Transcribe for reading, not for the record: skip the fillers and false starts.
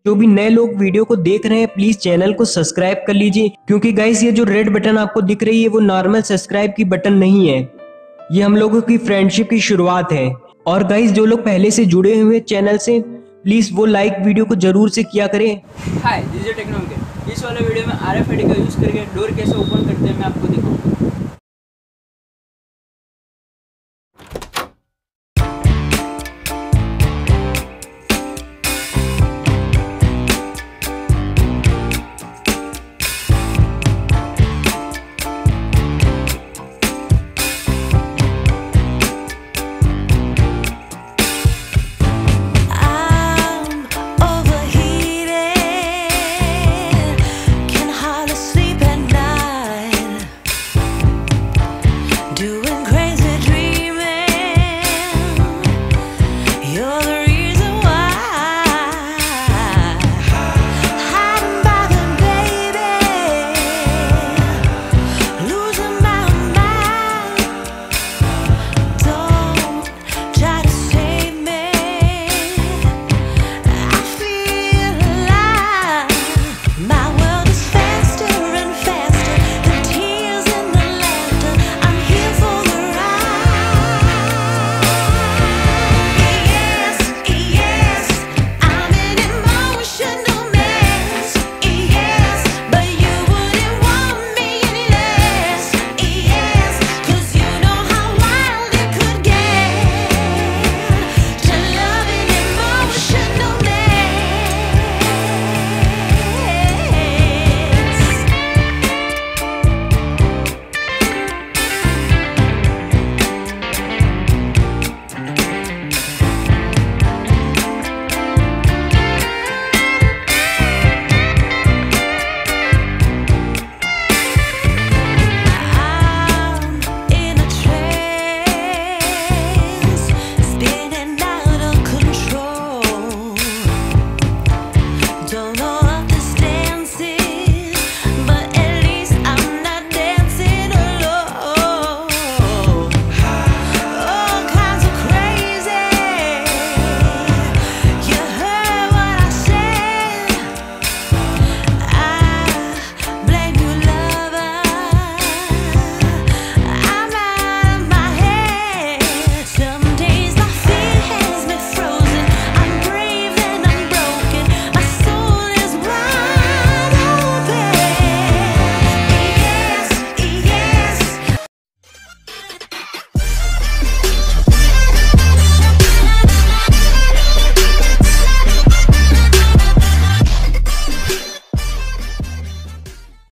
जो भी नए लोग वीडियो को देख रहे हैं प्लीज चैनल को सब्सक्राइब कर लीजिए, क्योंकि गाइस ये जो रेड बटन आपको दिख रही है वो नॉर्मल सब्सक्राइब की बटन नहीं है, ये हम लोगों की फ्रेंडशिप की शुरुआत है। और गाइस जो लोग पहले से जुड़े हुए चैनल से प्लीज वो लाइक वीडियो को जरूर से किया करें। हाय, दिस इज टेक्नोलॉजी। इस वाले वीडियो में RFID का यूज करके डोर कैसे ओपन करते हैं मैं आपको दिखाऊंगा।